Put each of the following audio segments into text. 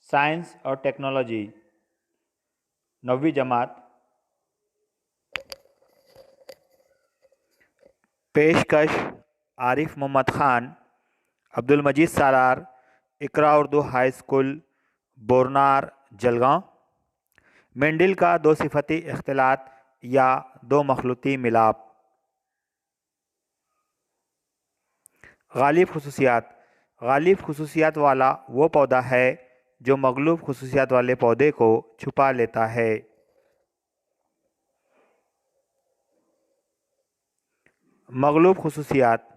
Science और technology 9वीं जमात। पेशकश Arif Mohammad Khan, Abdul Majeed Salar, Iqra Urdu high school, Bornar, Jalgaon. Mendel का दो सिफती इख्तिलात या दो मखलूती मिलाप। गालिब खसूसियात। गालिब खसूसियात वाला वो पौधा है जो मगलूब खसूसियात वाले पौधे को छुपा लेता है। मगलूब खसूसियात।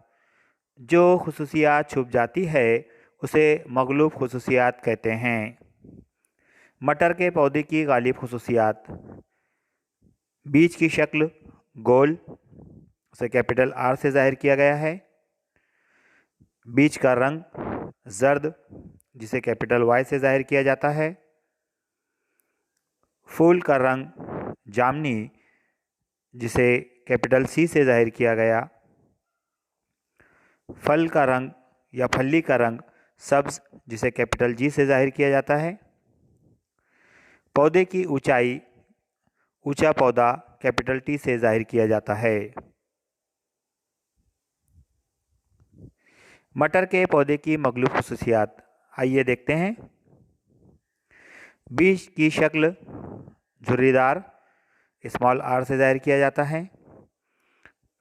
जो खसूसियात छुप जाती है उसे मगलूब खसूसियात कहते हैं। मटर के पौधे की गालिब खसूसियात। बीज की शक्ल गोल, उसे कैपिटल आर से जाहिर किया गया है। बीज का रंग जर्द, जिसे कैपिटल वाई से जाहिर किया जाता है। फूल का रंग जामनी, जिसे कैपिटल सी से जाहिर किया गया। फल का रंग या फली का रंग सब्ज, जिसे कैपिटल जी से जाहिर किया जाता है। पौधे की ऊंचाई ऊंचा पौधा कैपिटल टी से जाहिर किया जाता है। मटर के पौधे की मगलूब खसूसियात आइए देखते हैं। बीज की शक्ल झुर्रीदार, स्मॉल आर से जाहिर किया जाता है।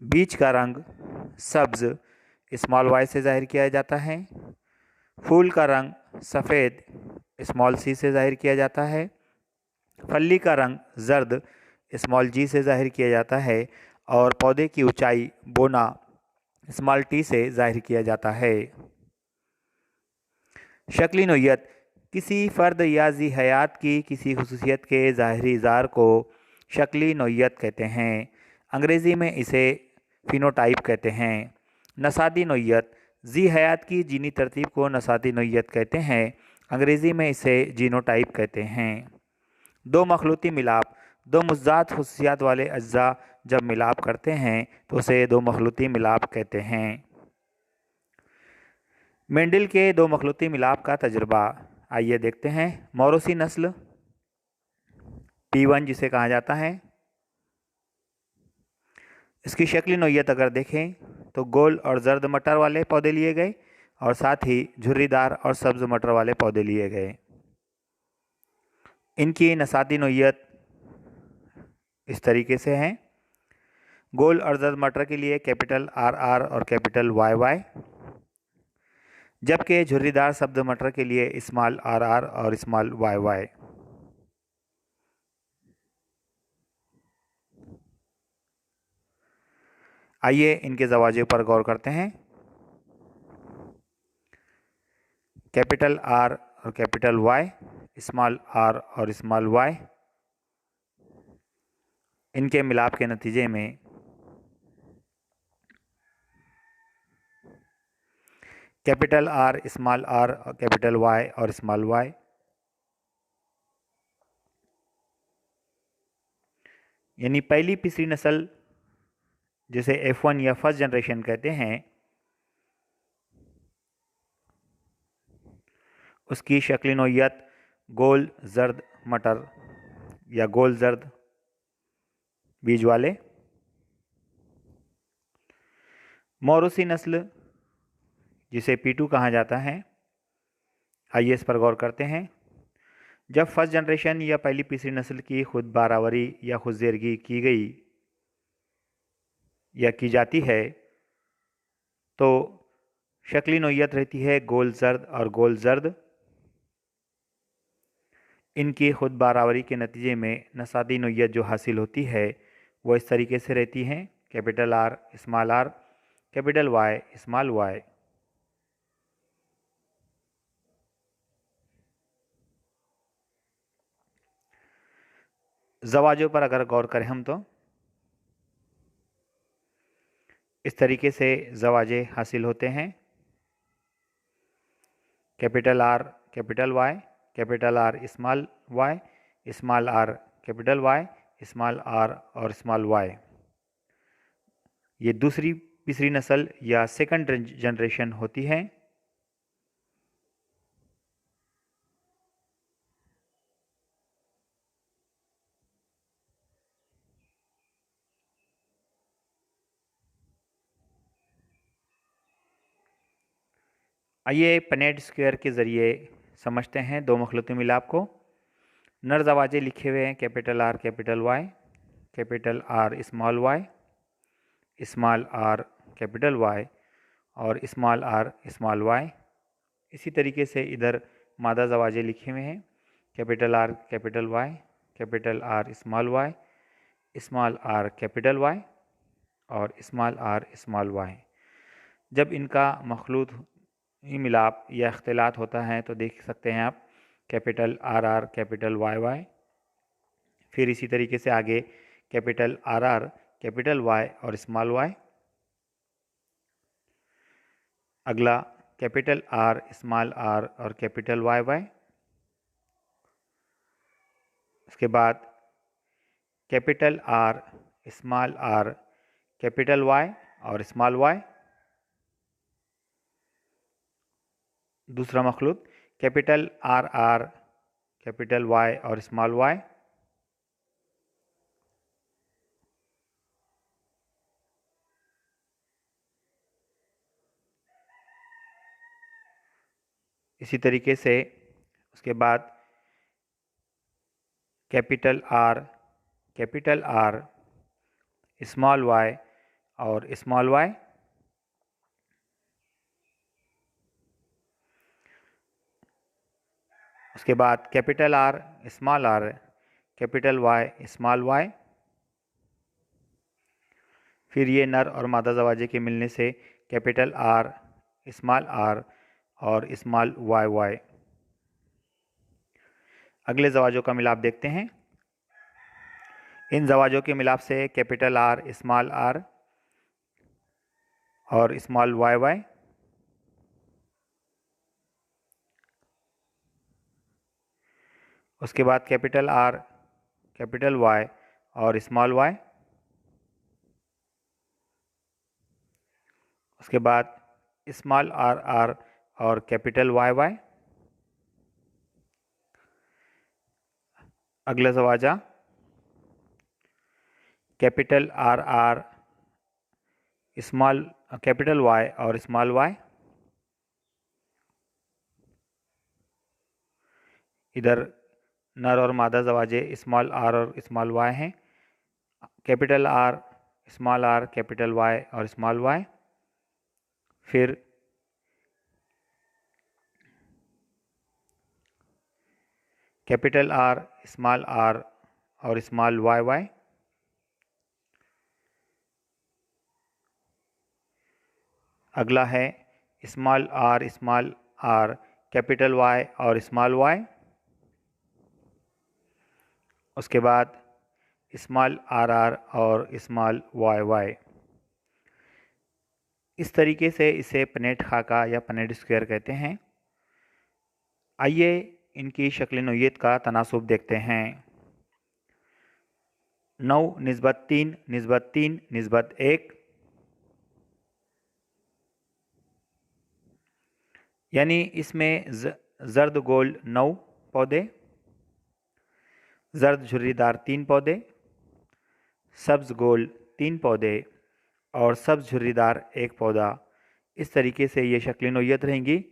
बीज का रंग सब्ज, स्मॉल वाई से जाहिर किया जाता है। फूल का रंग सफ़ेद, स्मॉल सी से जाहिर किया जाता है। फली का रंग जर्द, स्मॉल जी से जाहिर किया जाता है। और पौधे की ऊंचाई बोना, स्मॉल टी से जाहिर किया जाता है। शक्ली नोयत। किसी फ़र्द या ज़ी हयात की किसी खसूसियत के ज़ाहरी इज़हार को शक्ली नोयत कहते हैं। अंग्रेज़ी में इसे फिनोटाइप कहते हैं। नसादी नोयत। ज़ी हयात की जीनी तरतीब को नसादी नोयत कहते हैं। अंग्रेज़ी में इसे जीनोटाइप कहते हैं। दो मखलूती मिलाप। दो मुज़्ज़ात खसूसियात वाले अज्जा जब मिलाप करते हैं तो उसे दो मखलूती मिलाप कहते हैं। मेंडल के दो मखलूती मिलाप का तजुर्बा आइए देखते हैं। मौरूसी नस्ल P1 जिसे कहा जाता है, इसकी शक्ली नोयत अगर देखें तो गोल और जर्द मटर वाले पौधे लिए गए और साथ ही झुर्रीदार और सब्ज मटर वाले पौधे लिए गए। इनकी नसाती नोयत इस तरीके से हैं। गोल और जर्द मटर के लिए कैपिटल आर आर और कैपिटल वाई वाई, जबकि झुर्रीदार सब्ज मटर के लिए स्मॉल आर आर और स्मॉल वाई वाई। आइए इनके ज़वाजे पर गौर करते हैं। कैपिटल आर और कैपिटल वाई, स्मॉल आर और स्मॉल वाई, इनके मिलाप के नतीजे में capital R, small R, capital Y और स्मॉल वाई। यानी पहली तीसरी नस्ल जिसे F1 या फर्स्ट जनरेशन कहते हैं, उसकी शक्ल नोयत गोल जर्द मटर या गोल जर्द बीज वाले। मौरूसी नस्ल जिसे P2 कहा जाता है, आइए इस पर गौर करते हैं। जब फर्स्ट जनरेशन या पहली तीसरी नस्ल की खुद बारावरी या खुद ज़ेरगी की गई या की जाती है तो शक्ली नोयत रहती है गोल जर्द और गोल जर्द। इनकी खुद बारावरी के नतीजे में नसादी नोयत जो हासिल होती है वो इस तरीके से रहती हैं। Capital R, small R, capital Y, small Y. ज़वाजों पर अगर गौर करें हम तो इस तरीके से ज़वाजे हासिल होते हैं। Capital R, capital Y, capital R, small R, capital Y, small R और स्मॉल वाई। ये दूसरी तीसरी नस्ल या सेकंड जनरेशन होती है। आइए पनेट स्क्वायर के ज़रिए समझते हैं दो मखलूती मिलाप को। नर दरवाजे लिखे हुए हैं capital R capital Y, capital R small Y, small R capital Y और स्मॉल आर स्मॉल वाई। इसी तरीके से इधर मादा दरवाजे लिखे हुए हैं capital R capital Y, capital R small Y, small R capital Y और स्मॉल आर स्मॉल वाई। जब इनका मखलूत ही मिलाप या इख्तिलात होता है तो देख सकते हैं आप capital R R capital Y Y, फिर इसी तरीके से आगे capital R R capital Y और स्मॉल वाई, अगला कैपिटल आर स्मॉल आर और कैपिटल वाई वाई, उसके बाद capital R small R capital Y और स्मॉल वाई। दूसरा मखलूत capital R R capital Y और स्मॉल वाई, इसी तरीके से उसके बाद कैपिटल आर स्मॉल वाई और स्मॉल वाई, उसके बाद capital R capital Y small Y. फिर ये नर और मादा दरवाजे के मिलने से कैपिटल आर स्मॉल आर और स्मॉल वाई वाई। अगले दरवाजों का मिलाप देखते हैं। इन दरवाजों के मिलाप से कैपिटल आर स्मॉल आर और स्मॉल वाई वाई, उसके बाद कैपिटल आर कैपिटल वाई और स्मॉल वाई, उसके बाद स्मॉल आर आर और कैपिटल वाई वाई। अगला दरवाजा capital R R small capital Y और स्मॉल वाई। इधर नर और मादा दरवाजे स्मॉल आर और स्मॉल वाई हैं। Capital R small R capital Y और स्मॉल वाई। फिर कैपिटल आर स्मॉल आर और स्मॉल वाई वाई। अगला है स्मॉल आर कैपिटल वाई और स्मॉल वाई। उसके बाद स्मॉल आर आर और स्मॉल वाई वाई। इस तरीके से इसे पनेट खाका या पनेट स्क्वायर कहते हैं। आइए इनकी शक्ल नोयत का तनासुब देखते हैं। 9:3:3:1, यानी इसमें जर्द गोल्ड 9 पौधे, जर्द झुर्रीदार 3 पौधे, सब्ज गोल्ड 3 पौधे और सब्ज झुर्रीदार 1 पौधा। इस तरीके से ये शक्ल नोयत रहेंगी।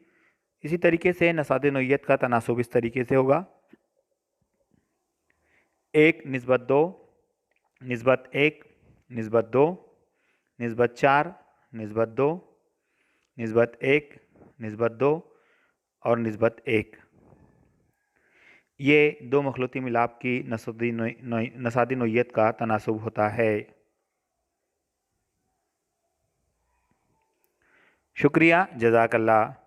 इसी तरीके से नसाद नोयत का तनासुब इस तरीके से होगा 1:2, 1:1, 2, 4, 2, 1, 2 और 1। ये दो मखलूती मिलाप की नसादी नोयत का तनासुब होता है। शुक्रिया, जज़ाकल्लाह।